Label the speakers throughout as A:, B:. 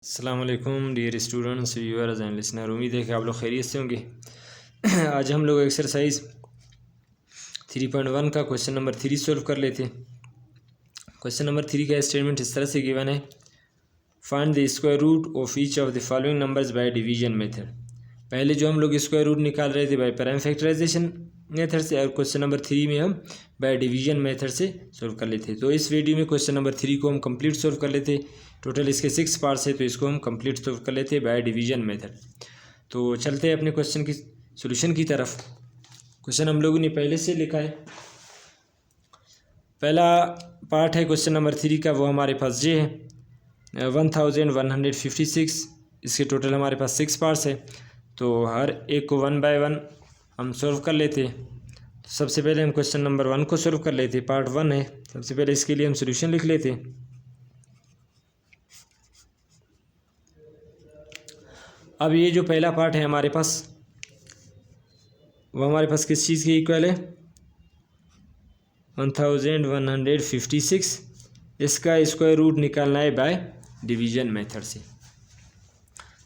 A: अस्सलाम वालेकुम dear students viewers and listener. उम्मीद है कि आप लोग खैरियत से होंगे। आज हम लोग एक्सरसाइज 3.1 का क्वेश्चन नंबर 3 सॉल्व कर लेते हैं। क्वेश्चन नंबर 3 का स्टेटमेंट इस तरह से गिवन है, find the square root of each of the following numbers by division method. पहले जो हम लोग स्क्वायर रूट निकाल रहे थे बाय प्राइम फैक्टराइजेशन मेथड से, और क्वेश्चन नंबर 3 में हम बाय डिवीजन मेथड से सॉल्व कर लेते। तो इस वीडियो में क्वेश्चन नंबर 3 को हम कंप्लीट सॉल्व कर लेते। टोटल इसके 6 पार्ट्स है, तो इसको हम कंप्लीट सॉल्व कर लेते हैं बाय डिवीजन मेथड। तो चलते हैं अपने क्वेश्चन की सॉल्यूशन की तरफ। क्वेश्चन हम लोगों ने पहले से लिखा है। पहला पार्ट है क्वेश्चन नंबर 3 का, वो हमारे पास ये है 1156। इसके टोटल हमारे पास 6 पार्ट्स है, तो हर एक को 1 बाय 1 हम सॉल्व कर लेते हैं। तो सबसे पहले हम क्वेश्चन नंबर 1 को सॉल्व कर लेते हैं। पार्ट 1 है, सबसे पहले इसके लिए हम सॉल्यूशन लिख लेते हैं। अब ये जो पहला पार्ट है हमारे पास, वो हमारे पास किस चीज़ के इक्वल है, 1156। इसका स्क्वायर रूट निकालना है बाय डिवीजन मेथड से।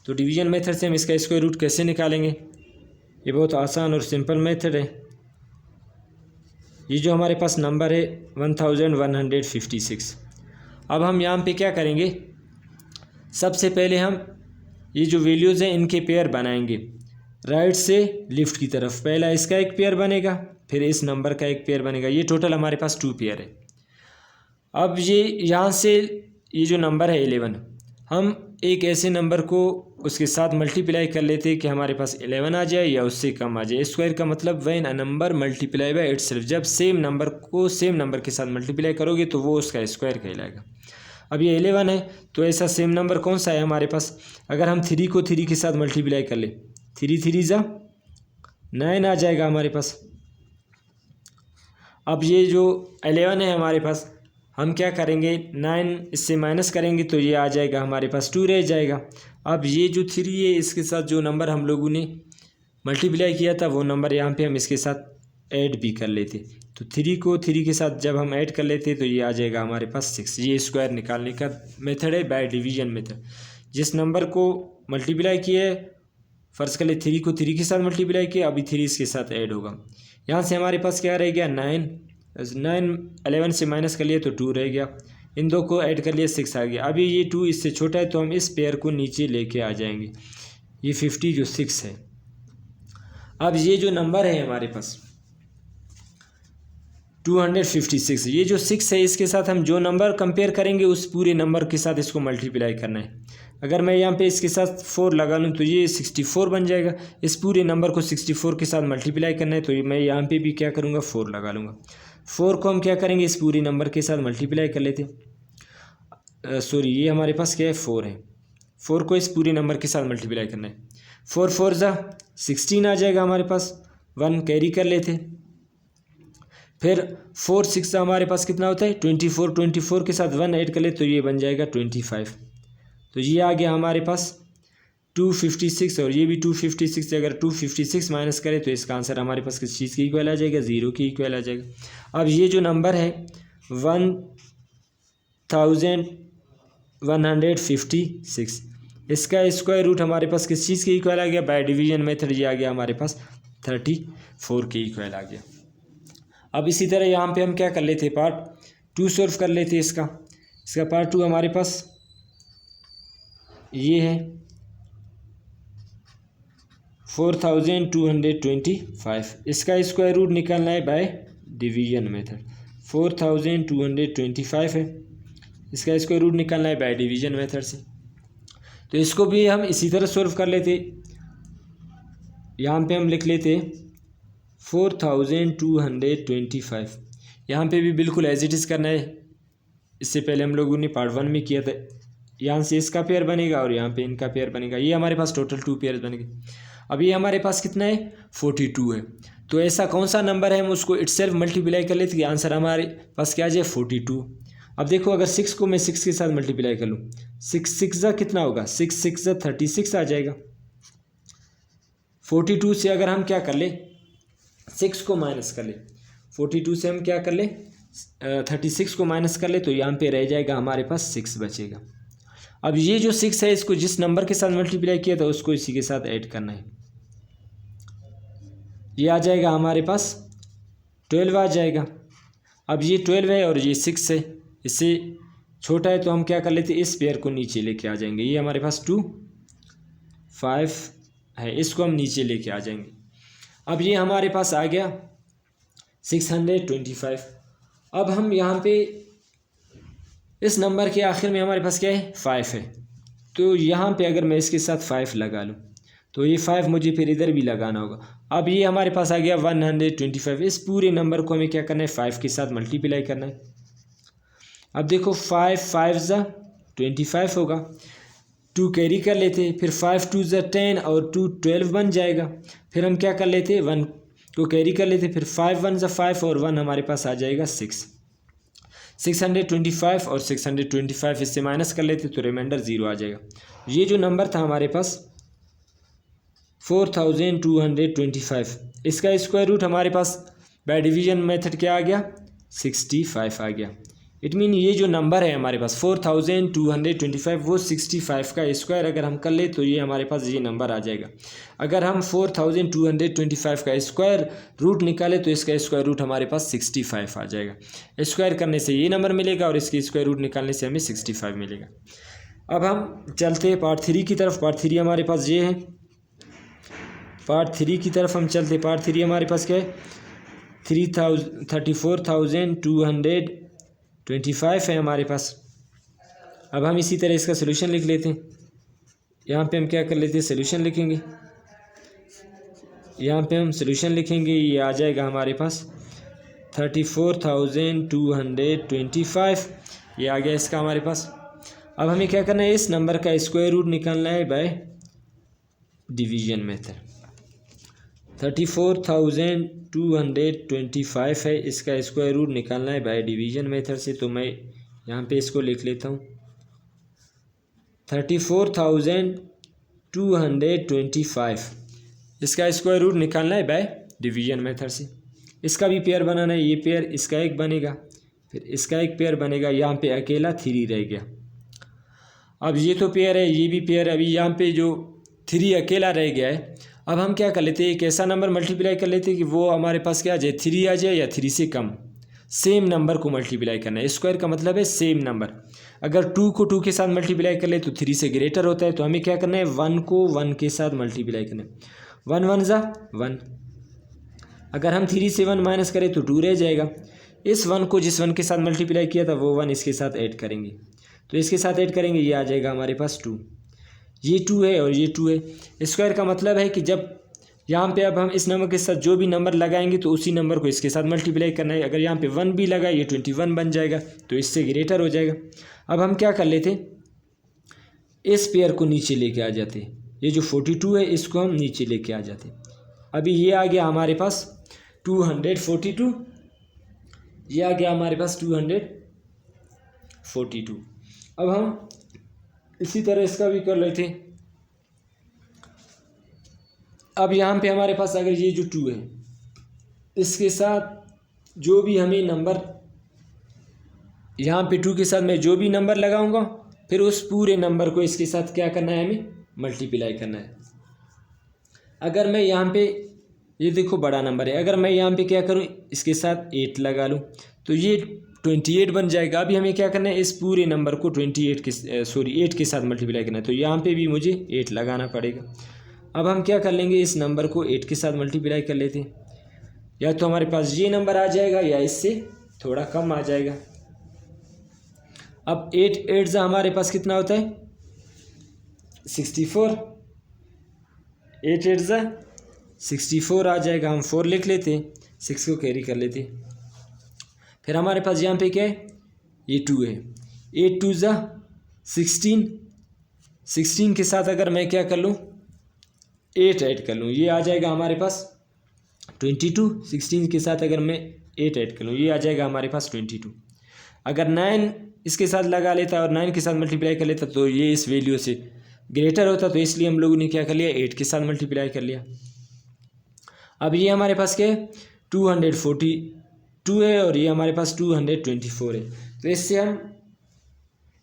A: तो डिवीजन मेथड से हम इसका स्क्वायर रूट कैसे निकालेंगे, ये बहुत आसान और सिंपल मेथड है। ये जो हमारे पास नंबर है 1156, अब हम यहाँ पे क्या करेंगे, सबसे पहले हम ये जो वैल्यूज़ हैं इनके पेयर बनाएंगे राइट से लेफ्ट की तरफ। पहला इसका एक पेयर बनेगा, फिर इस नंबर का एक पेयर बनेगा। ये टोटल हमारे पास 2 पेयर है। अब ये यहाँ से ये जो नंबर है 11, हम एक ऐसे नंबर को उसके साथ मल्टीप्लाई कर लेते हैं कि हमारे पास 11 आ जाए या उससे कम आ जाए। स्क्वायर का मतलब when a number multiply by itself, जब सेम नंबर को सेम नंबर के साथ मल्टीप्लाई करोगे तो वो उसका स्क्वायर कहलाएगा। अब ये 11 है, तो ऐसा सेम नंबर कौन सा है हमारे पास, अगर हम 3 को 3 के साथ मल्टीप्लाई कर ले, 3 3 जा 9 आ जाएगा हमारे पास। अब ये जो 11 है हमारे पास, हम क्या करेंगे, 9 इससे माइनस करेंगे तो ये आ जाएगा हमारे पास 2 रह जाएगा। अब ये जो 3 है इसके साथ जो नंबर हम लोगों ने मल्टीप्लाई किया था वो नंबर यहाँ पे हम इसके साथ ऐड भी कर लेते। तो 3 को 3 के साथ जब हम ऐड कर लेते तो ये आ जाएगा हमारे पास 6। ये स्क्वायर निकालने का मेथड है बाय डिवीजन मेथड। जिस नंबर को मल्टीप्लाई किया है, फ़र्ज़ कर ले 3 को 3 के साथ मल्टीप्लाई किया, अभी 3 इसके साथ ऐड होगा। यहाँ से हमारे पास क्या रह गया, 9 11 से माइनस कर लिया तो 2 रह गया। इन दो को ऐड कर लिया 6 आ गया। अभी ये 2 इससे छोटा है तो हम इस पेयर को नीचे लेके आ जाएंगे। ये 50 जो 6 है। अब ये जो नंबर है हमारे पास 256, ये जो 6 है इसके साथ हम जो नंबर कंपेयर करेंगे उस पूरे नंबर के साथ इसको मल्टीप्लाई करना है। अगर मैं यहाँ पे इसके साथ 4 लगा लूँ तो ये 64 बन जाएगा। इस पूरे नंबर को 64 के साथ मल्टीप्लाई करना है, तो मैं यहाँ पे भी क्या करूँगा, 4 लगा लूँगा। 4 को हम क्या करेंगे, इस पूरे नंबर के साथ मल्टीप्लाई कर लेते। सॉरी, ये हमारे पास क्या है, 4 है। 4 को इस पूरे नंबर के साथ मल्टीप्लाई करना है। 4 4 जा 16 आ जाएगा हमारे पास। 1 कैरी कर लेते। फिर 4 6 हमारे पास कितना होता है, 24। 24 के साथ 1 ऐड कर ले तो ये बन जाएगा 25। तो ये आ गया हमारे पास 256, और ये भी 256 से अगर 256 माइनस करें तो इसका आंसर हमारे पास किस चीज़ की इक्वल आ जाएगा, 0 की इक्वल आ जाएगा। अब ये जो नंबर है 1156, इसका स्क्वायर रूट हमारे पास किस चीज़ की इक्वल आ गया, बाय डिवीजन मेथड ये आ गया हमारे पास 34 की इक्वल आ गया। अब इसी तरह यहाँ पे हम क्या कर लेते, पार्ट 2 सॉल्व कर लेते। इसका पार्ट 2 हमारे पास ये है 4225। इसका स्क्वायर रूट निकालना है बाय डिवीजन मेथड। 4225 है, इसका स्क्वायर रूट निकालना है बाय डिवीजन मेथड से। तो इसको भी हम इसी तरह सॉल्व कर लेते। यहाँ पे हम लिख लेते 4225। यहाँ पे भी बिल्कुल एज इट इज़ करना है। इससे पहले हम लोगों ने पार्ट 1 में किया था। यहाँ से इसका पेयर बनेगा और यहाँ पे इनका पेयर बनेगा। ये हमारे पास टोटल 2 पेयर बनेंगे। अब ये हमारे पास कितना है, 42 है। तो ऐसा कौन सा नंबर है, हम उसको इटसेल्फ मल्टीप्लाई कर लेते, आंसर हमारे पास क्या आ जाए, 42। अब देखो, अगर 6 को मैं 6 के साथ मल्टीप्लाई कर लूँ, 6 6 जा कितना होगा, 6 6 जा 36 आ जाएगा। 42 से अगर हम क्या कर ले, 6 को माइनस कर ले, 42 से हम क्या कर ले, 36 को माइनस कर ले, तो यहाँ पे रह जाएगा हमारे पास 6 बचेगा। अब ये जो 6 है इसको जिस नंबर के साथ मल्टीप्लाई किया था उसको इसी के साथ ऐड करना है। ये आ जाएगा हमारे पास 12 आ जाएगा। अब ये 12 है और ये 6 है, इससे छोटा है तो हम क्या कर लेते हैं, इस पेयर को नीचे लेके आ जाएंगे। ये हमारे पास 2 5 है, इसको हम नीचे लेके आ जाएंगे। अब ये हमारे पास आ गया 625। अब हम यहाँ पे इस नंबर के आखिर में हमारे पास क्या है, 5 है, तो यहाँ पे अगर मैं इसके साथ 5 लगा लूँ तो ये 5 मुझे फिर इधर भी लगाना होगा। अब ये हमारे पास आ गया 125। इस पूरे नंबर को हमें क्या करना है, 5 के साथ मल्टीप्लाई करना है। अब देखो 5 5 ज़ा 25 होगा, 2 कैरी कर लेते, फिर 5 2 ज़ा 10 और 2 12 बन जाएगा। फिर हम क्या कर लेते, 1 को कैरी कर लेते, फिर 5 1 ज़ा 5 और 1 हमारे पास आ जाएगा 6। 625 और 625 इससे माइनस कर लेते तो रिमाइंडर 0 आ जाएगा। ये जो नंबर था हमारे पास 4225, इसका स्क्वायर रूट हमारे पास बाय डिवीजन मेथड क्या आ गया, 65 आ गया। इट मीन ये जो नंबर है हमारे पास 4225 वो 65 का स्क्वायर अगर हम कर ले तो ये हमारे पास ये नंबर आ जाएगा। अगर हम 4225 का स्क्वायर रूट निकाले तो इसका स्क्वायर रूट हमारे पास 65 आ जाएगा। स्क्वायर करने से ये नंबर मिलेगा और इसकी स्क्वायर रूट निकालने से हमें 65 मिलेगा। अब हम चलते हैं पार्ट 3 की तरफ। पार्ट 3 हमारे पास ये है, पार्ट 3 की तरफ हम चलते। पार्ट 3 हमारे पास क्या है, 34,225 है हमारे पास। अब हम इसी तरह इसका सोल्यूशन लिख लेते हैं। यहाँ पे हम क्या कर लेते हैं, सोल्यूशन लिखेंगे। यहाँ पे हम सोल्यूशन लिखेंगे, ये आ जाएगा हमारे पास 34,225, ये आ गया इसका हमारे पास। अब हमें क्या करना है, इस नंबर का स्क्वायर रूट निकालना है बाय डिवीजन मेथड। 34,225 है, इसका स्क्वायर रूट निकालना है बाय डिवीजन मेथड से। तो मैं यहाँ पे इसको लिख लेता हूँ 34,225, इसका स्क्वायर रूट निकालना है बाय डिवीजन मेथड से। इसका भी पेयर बनाना है, ये पेयर इसका एक बनेगा, फिर इसका एक पेयर बनेगा, यहाँ पे अकेला 3 रह गया। अब ये तो पेयर है, ये भी पेयर है, अभी यहाँ पे जो 3 अकेला रह गया है। अब हम क्या कर लेते हैं, एक ऐसा नंबर मल्टीप्लाई कर लेते हैं कि वो हमारे पास क्या आ जाए, 3 आ जाए या 3 से कम। सेम नंबर को मल्टीप्लाई करना है, स्क्वायर का मतलब है सेम नंबर। अगर 2 को 2 के साथ मल्टीप्लाई कर ले तो 3 से ग्रेटर होता है, तो हमें क्या करना है, 1 को 1 के साथ मल्टीप्लाई करना है। 1 1 ज़ा 1, अगर हम 3 से 1 माइनस करें तो 2 रह जाएगा। इस 1 को जिस 1 के साथ मल्टीप्लाई किया था वो 1 इसके साथ ऐड करेंगे, तो इसके साथ ऐड करेंगे, ये आ जाएगा हमारे पास 2। ये 2 है और ये 2 है। स्क्वायर का मतलब है कि जब यहाँ पे अब हम इस नंबर के साथ जो भी नंबर लगाएंगे तो उसी नंबर को इसके साथ मल्टीप्लाई करना है। अगर यहाँ पे 1 भी लगा, ये 21 बन जाएगा, तो इससे ग्रेटर हो जाएगा। अब हम क्या कर लेते, इस पेयर को नीचे लेके आ जाते, ये जो 42 है इसको हम नीचे लेके आ जाते। अभी ये आ गया हमारे पास 242, ये आ गया हमारे पास 242। अब हम इसी तरह इसका भी कर लेते। अब यहाँ पे हमारे पास अगर ये जो 2 है इसके साथ जो भी हमें नंबर, यहाँ पे 2 के साथ मैं जो भी नंबर लगाऊंगा फिर उस पूरे नंबर को इसके साथ क्या करना है, हमें मल्टीप्लाई करना है। अगर मैं यहाँ पे, ये देखो बड़ा नंबर है, अगर मैं यहाँ पे क्या करूँ, इसके साथ 8 लगा लूँ तो ये 28 बन जाएगा। अभी हमें क्या करना है, इस पूरे नंबर को 8 के साथ मल्टीप्लाई करना है, तो यहाँ पे भी मुझे 8 लगाना पड़ेगा। अब हम क्या कर लेंगे, इस नंबर को 8 के साथ मल्टीप्लाई कर लेते हैं, या तो हमारे पास ये नंबर आ जाएगा या इससे थोड़ा कम आ जाएगा। अब 8 8 ज़ा हमारे पास कितना होता है, 64। 8 8 ज़ा 64 आ जाएगा। हम 4 लिख लेते हैं, 6 को कैरी कर लेते हैं। फिर हमारे पास यहाँ पे क्या है, ये 2 है। 8 2 ज़ा 16, 16 के साथ अगर मैं क्या कर लूँ, 8 ऐड कर लूँ, ये आ जाएगा हमारे पास 22। 16 के साथ अगर मैं 8 ऐड कर लूँ, ये आ जाएगा हमारे पास 22। अगर 9 इसके साथ लगा लेता और 9 के साथ मल्टीप्लाई कर लेता तो ये इस वैल्यू से ग्रेटर होता, तो इसलिए हम लोगों ने क्या कर लिया, 8 के साथ मल्टीप्लाई कर लिया। अब ये हमारे पास क्या है, 242 है और ये हमारे पास 224 है। तो इससे हम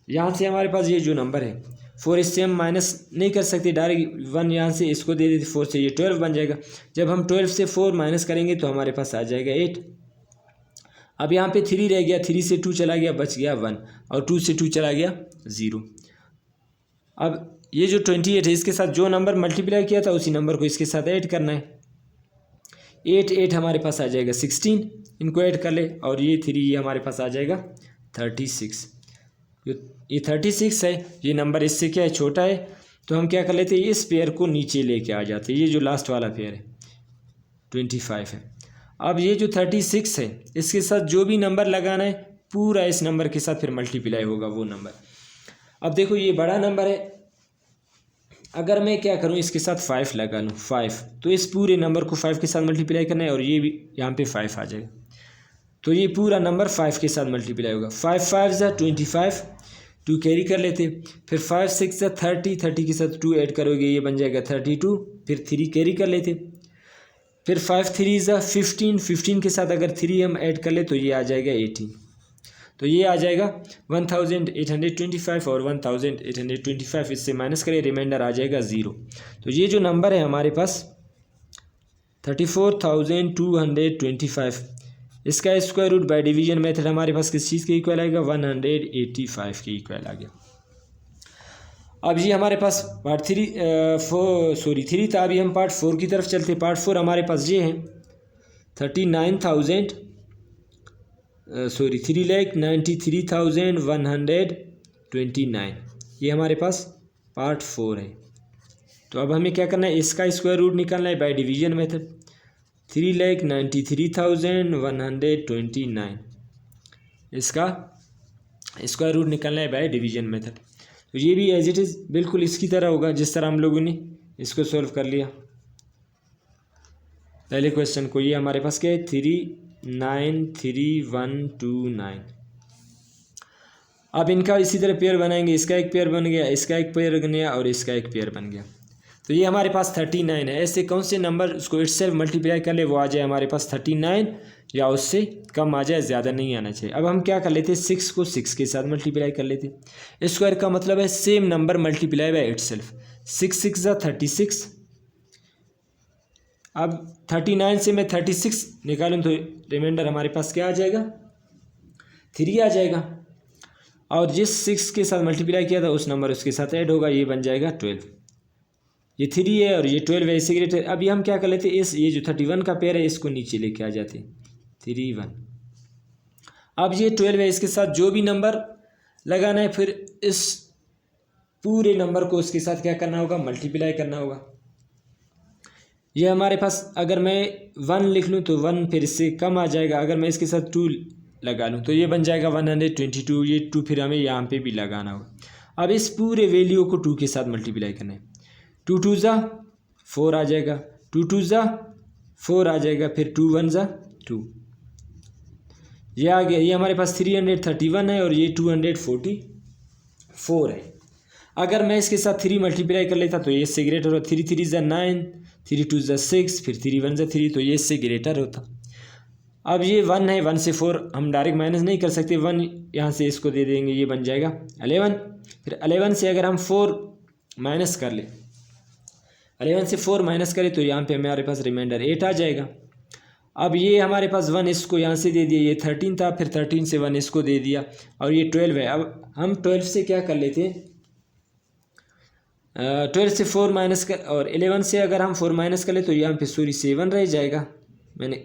A: यहाँ से हमारे पास ये जो नंबर है 4 इससे हम माइनस नहीं कर सकते, डायरेक्ट 1 यहाँ से इसको दे देते, 4 से ये 12 बन जाएगा। जब हम 12 से 4 माइनस करेंगे तो हमारे पास आ जाएगा 8। अब यहाँ पे 3 रह गया, 3 से 2 चला गया, बच गया 1, और 2 से 2 चला गया 0। अब ये जो 28 है इसके साथ जो नंबर मल्टीप्लाई किया था उसी नंबर को इसके साथ ऐड करना है। 8 हमारे पास आ जाएगा 16, इनको ऐड कर ले, और ये 3 ये हमारे पास आ जाएगा 36। ये 36 है, ये नंबर इससे क्या है, छोटा है, तो हम क्या कर लेते हैं, इस पेयर को नीचे लेके आ जाते हैं। ये जो लास्ट वाला पेयर है 25 है। अब ये जो 36 है इसके साथ जो भी नंबर लगाना है पूरा इस नंबर के साथ फिर मल्टीप्लाई होगा वो नंबर। अब देखो ये बड़ा नंबर है, अगर मैं क्या करूं इसके साथ 5 लगा लूं, 5, तो इस पूरे नंबर को 5 के साथ मल्टीप्लाई करना है, और ये भी यहाँ पे 5 आ जाएगा, तो ये पूरा नंबर 5 के साथ मल्टीप्लाई होगा। 5 5 ज़ा 25, 2 कैरी कर लेते, फिर 5 6 ज़ा 30, 30 के साथ 2 ऐड करोगे ये बन जाएगा 32, फिर 3 कैरी कर लेते, फिर 5 3 ज़ा 15, 15 के साथ अगर 3 हम ऐड कर ले तो ये आ जाएगा 18, तो ये आ जाएगा 1825 और 1825 इससे माइनस करें, रिमाइंडर आ जाएगा 0। तो ये जो नंबर है हमारे पास 34,225, इसका square root by division method हमारे पास किस चीज़ के इक्वल आएगा, 185 के इक्वल आ गया। अब ये हमारे पास पार्ट 3 था, अभी हम पार्ट 4 की तरफ चलते। पार्ट 4 हमारे पास ये है 3,93,129, ये हमारे पास पार्ट 4 है। तो अब हमें क्या करना है, इसका स्क्वायर रूट निकालना है बाय डिवीजन मेथड। 3,93,129 इसका स्क्वायर रूट निकालना है बाय डिवीजन मेथड। तो ये भी एज इट इज़ बिल्कुल इसकी तरह होगा जिस तरह हम लोगों ने इसको सॉल्व कर लिया पहले क्वेश्चन को। ये हमारे पास क्या है, 3,9,3,1,2,9। अब इनका इसी तरह पेयर बनाएंगे, इसका एक पेयर बन गया, इसका एक पेयर बन गया, और इसका एक पेयर बन गया। तो ये हमारे पास 39 है। ऐसे कौन से नंबर उसको इटसेल्फ मल्टीप्लाई कर ले वो आ जाए हमारे पास 39, या उससे कम आ जाए, ज़्यादा नहीं आना चाहिए। अब हम क्या कर लेते हैं, 6 को 6 के साथ मल्टीप्लाई कर लेते। स्क्वायर का मतलब है same number multiply by itself. 6 6 ज़ा 36। अब 39 से मैं 36 निकालूँ तो रिमाइंडर हमारे पास क्या आ जाएगा, 3 आ जाएगा, और जिस 6 के साथ मल्टीप्लाई किया था उस नंबर उसके साथ ऐड होगा, ये बन जाएगा 12। ये 3 है और ये 12 है, इससे ग्रेटर। अभी हम क्या कर लेते हैं, ये जो 31 का पेयर है इसको नीचे लेके आ जाते हैं, 31। अब ये 12 है, इसके साथ जो भी नंबर लगाना है फिर इस पूरे नंबर को उसके साथ क्या करना होगा, मल्टीप्लाई करना होगा। ये हमारे पास अगर मैं 1 लिख लूँ तो 1 फिर इससे कम आ जाएगा, अगर मैं इसके साथ 2 लगा लूँ तो ये बन जाएगा 122। ये 2 फिर हमें यहाँ पे भी लगाना होगा। अब इस पूरे वैल्यू को 2 के साथ मल्टीप्लाई करना है। 2 2 ज़ा 4 आ जाएगा, 2 2 ज़ा 4 आ जाएगा, फिर 2 1 ज़ा 2, ये आ गया। ये हमारे पास 331 है और ये 244 है। अगर मैं इसके साथ 3 मल्टीप्लाई कर लेता तो ये इससे ग्रेटर होता। 3 3 ज़ा 9, 3 2 ज़ा 6, फिर 3 1 ज़ा 3, तो ये इससे ग्रेटर होता। अब ये 1 है, 1 से 4 हम डायरेक्ट माइनस नहीं कर सकते, 1 यहाँ से इसको दे देंगे, ये बन जाएगा 11। फिर 11 से अगर हम 4 माइनस कर ले, 11 से 4 माइनस करें तो यहाँ पे हमारे पास रिमाइंडर 8 आ जाएगा। अब ये हमारे पास 1 इसको यहाँ से दे दिया, ये 13 था, फिर 13 से 1 इसको दे दिया, और ये 12 है। अब हम 12 से क्या कर लेते हैं, 12 से 4 माइनस कर, और 11 से अगर हम 4 माइनस कर ले तो यहाँ पे 7 रह जाएगा, मैंने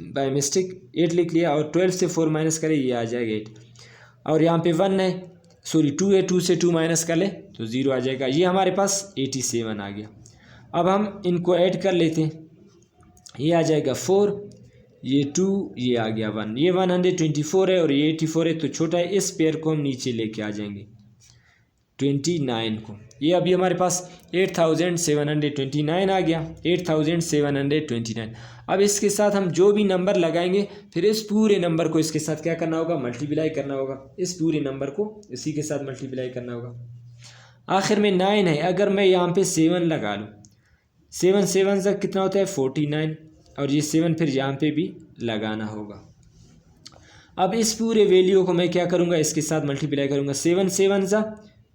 A: बाय मिस्टेक 8 लिख लिया, और 12 से 4 माइनस करें ये आ जाएगा 8, और यहाँ पे 1 है, 2 है, 2 से 2 माइनस कर ले तो 0 आ जाएगा। ये हमारे पास 87 आ गया। अब हम इनको ऐड कर लेते हैं, ये आ जाएगा 4, ये 2, ये आ गया 1, ये 124 है और ये 84 है, तो छोटा है, इस पेयर को हम नीचे लेके आ जाएंगे 29 को। ये अभी हमारे पास 8729 आ गया, 8729। अब इसके साथ हम जो भी नंबर लगाएंगे फिर इस पूरे नंबर को इसके साथ क्या करना होगा, मल्टीप्लाई करना होगा। इस पूरे नंबर को इसी के साथ मल्टीप्लाई करना होगा। आखिर में 9 है, अगर मैं यहाँ पे 7 लगा लूँ, 7 7 तक कितना होता है 49, और ये 7 फिर यहाँ पे भी लगाना होगा। अब इस पूरे वैल्यू को मैं क्या करूँगा, इसके साथ मल्टीप्लाई करूँगा। 7 7 ज़ा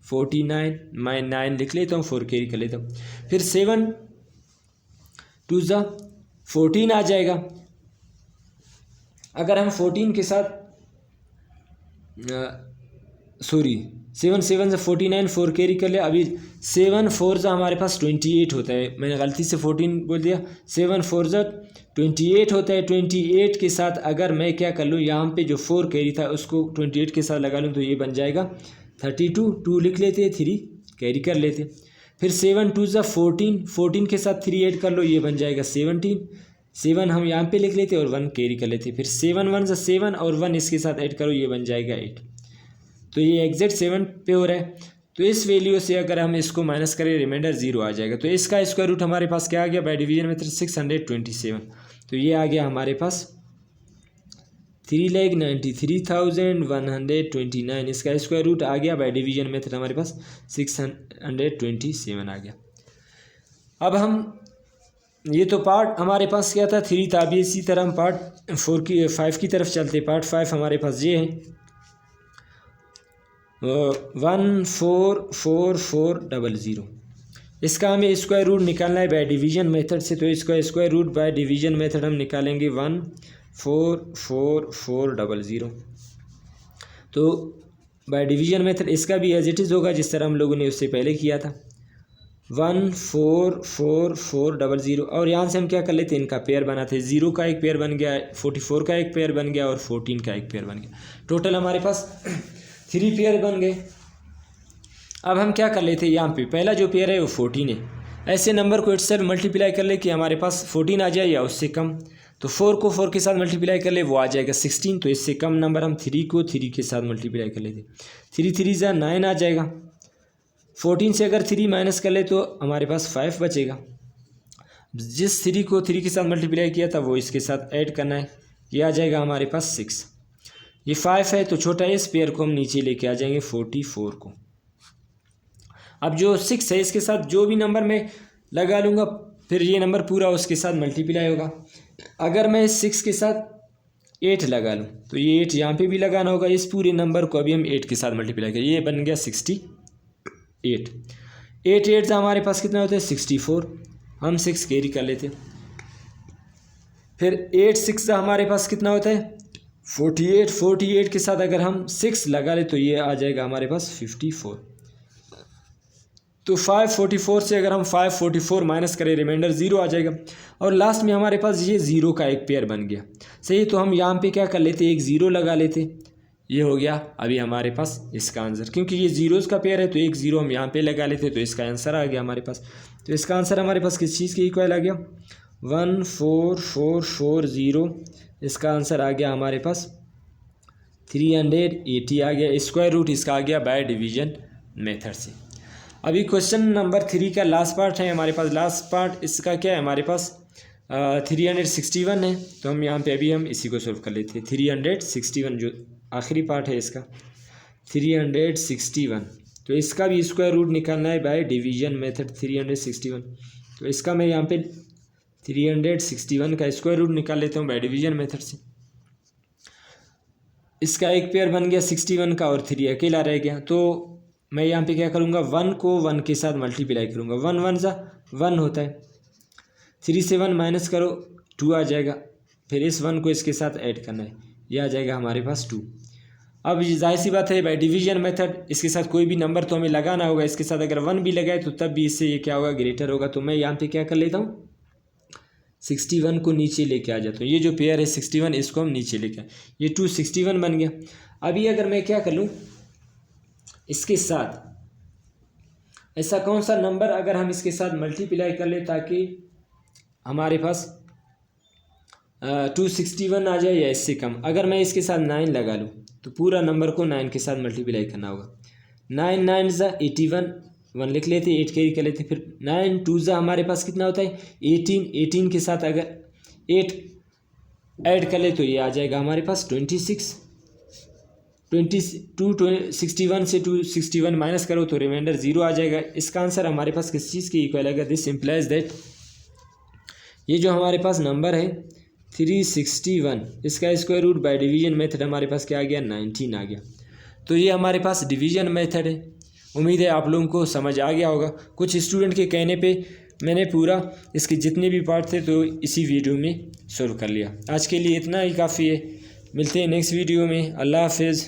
A: 49, मैं 9 लिख लेता हूँ, 4 कैरी कर लेता हूँ। फिर 7 2 ज़ा 14 आ जाएगा। अगर हम 14 के साथ 7 7 से 49, 4 कैरी कर लिया। अभी 7 4 ज़ा हमारे पास 28 होता है, मैंने गलती से 14 बोल दिया। 7 4 ज़ा 28 होता है। 28 के साथ अगर मैं क्या कर लूँ, यहाँ पे जो 4 कैरी था उसको 28 के साथ लगा लूँ तो ये बन जाएगा 32। 2 लिख लेते, 3 कैरी कर लेते। फिर 7 2 ज़ा 14, 14 के साथ 3 ऐड कर लो, ये बन जाएगा 17। 7 हम यहाँ पे लिख लेते और 1 कैरी कर लेते। फिर 7 1 ज़ा 7 और 1 इसके साथ ऐड करो, ये बन जाएगा 8। तो ये एग्जैक्ट 7 पे हो रहा है। तो इस वैल्यू से अगर हम इसको माइनस करें, रिमाइंडर 0 आ जाएगा। तो इसका स्क्वायर रूट हमारे पास क्या आ गया बाय डिवीजन मेथड, 627। तो ये आ गया हमारे पास 3,93,129। इसका स्क्वायर रूट आ गया बाय डिवीजन मेथड हमारे पास 627 आ गया। अब हम ये तो पार्ट हमारे पास क्या था, 3 था। अभी इसी तरह हम पार्ट 5 की तरफ चलते। पार्ट 5 हमारे पास ये है 14440। इसका हमें स्क्वायर रूट निकालना है बाय डिवीजन मेथड से। तो इसका square root by division method हम निकालेंगे 14440। तो बाय डिवीजन मेथड इसका भी एज इट इज़ होगा जिस तरह हम लोगों ने उससे पहले किया था, 14440। और यहाँ से हम क्या कर लेते हैं, इनका पेयर बनाते। 0 का एक पेयर बन गया, 44 का एक पेयर बन गया और 14 का एक पेयर बन गया। टोटल हमारे पास 3 पेयर बन गए। अब हम क्या कर लेते हैं, यहाँ पे पहला जो पेयर है वो 14 है। ऐसे नंबर को इटसेल्फ मल्टीप्लाई कर ले कि हमारे पास 14 आ जाए या उससे कम। तो 4 को 4 के साथ मल्टीप्लाई कर ले, वो आ जाएगा 16। तो इससे कम नंबर हम 3 को 3 के साथ मल्टीप्लाई कर लेते। 3 3 ज़ा 9 आ जाएगा। 14 से अगर 3 माइनस कर ले तो हमारे पास 5 बचेगा। जिस 3 को 3 के साथ मल्टीप्लाई किया था वो इसके साथ ऐड करना है, ये आ जाएगा हमारे पास 6। ये 5 है तो छोटा इस पेयर को हम नीचे लेके आ जाएंगे 44 को। अब जो 6 है इसके साथ जो भी नंबर मैं लगा लूँगा फिर ये नंबर पूरा उसके साथ मल्टीप्लाई होगा। अगर मैं 6 के साथ 8 लगा लूँ तो ये 8 यहाँ पे भी लगाना होगा। इस पूरे नंबर को अभी हम 8 के साथ मल्टीप्लाई करें, ये बन गया 68। 8 8 हमारे पास कितना होता है 64। हम 6 कैरी कर लेते। फिर 8 6 हमारे पास कितना होता है 48। 48 के साथ अगर हम 6 लगा ले तो ये आ जाएगा हमारे पास 54। तो 544 से अगर हम 544 माइनस करें, रिमाइंडर 0 आ जाएगा। और लास्ट में हमारे पास ये 0 का एक पेयर बन गया। सही, तो हम यहाँ पे क्या कर लेते, एक 0 लगा लेते। ये हो गया अभी हमारे पास इसका आंसर। क्योंकि ये जीरोज़ का पेयर है तो एक 0 हम यहाँ पे लगा लेते तो इसका आंसर आ गया हमारे पास। तो इसका आंसर हमारे पास किस चीज़ के इक्वल आ गया 14440। इसका आंसर आ गया हमारे पास 380 आ गया। स्क्वायर रूट इसका आ गया बाय डिवीजन मेथड से। अभी क्वेश्चन नंबर 3 का लास्ट पार्ट है हमारे पास। लास्ट पार्ट इसका क्या है हमारे पास 361 है। तो हम यहाँ पे अभी हम इसी को सोल्व कर लेते हैं। 361 जो आखिरी पार्ट है इसका 361। तो इसका भी स्क्वायर रूट निकालना है बाय डिवीजन मेथड 361। तो इसका मैं यहाँ पे 361 का स्क्वायर रूट निकाल लेता हूँ बाय डिवीजन मेथड से। इसका एक पेयर बन गया 61 का और 3 अकेला रह गया। तो मैं यहाँ पे क्या करूँगा 1 को 1 के साथ मल्टीप्लाई करूँगा। 1 1 ज़ा 1 होता है। 3 से 1 माइनस करो 2 आ जाएगा। फिर इस 1 को इसके साथ ऐड करना है, ये आ जाएगा हमारे पास 2। अब जाहिर सी बात है बाय डिवीजन मेथड इसके साथ कोई भी नंबर तो हमें लगाना होगा। इसके साथ अगर 1 भी लगाए तो तब भी इससे ये क्या होगा ग्रेटर होगा। तो मैं यहाँ पे क्या कर लेता हूँ 61 को नीचे लेके आ जाता हूँ। ये जो पेयर है 61 इसको हम नीचे लेके आए, ये 261 बन गया। अभी अगर मैं क्या कर लूँ इसके साथ ऐसा कौन सा नंबर अगर हम इसके साथ मल्टीप्लाई कर ले ताकि हमारे पास 261 आ जाए या इससे कम। अगर मैं इसके साथ 9 लगा लूँ तो पूरा नंबर को 9 के साथ मल्टीप्लाई करना होगा। 9 9 ज़ा 81, 1 लिख लेते, 8 कैरी कर लेते। फिर 9 2 ज़ा हमारे पापास कितना होता है 18। 18 के साथ अगर 8 ऐड कर ले तो ये आ जाएगा हमारे पास 26। 61 से 261 माइनस करो तो रिमाइंडर 0 आ जाएगा। इसका आंसर हमारे पास किस चीज़ के इक्वल आएगा, दिस इम्प्लाइज दैट ये जो हमारे पास नंबर है 361 इसका square root by division method हमारे पास क्या आ गया 19 आ गया। तो ये हमारे पास डिवीजन मेथड है उम्मीद है आप लोगों को समझ आ गया होगा। कुछ स्टूडेंट के कहने पे मैंने पूरा इसके जितने भी पार्ट थे तो इसी वीडियो में सॉल्व कर लिया। आज के लिए इतना ही काफ़ी है। मिलते हैं नेक्स्ट वीडियो में। अल्लाह हाफिज़।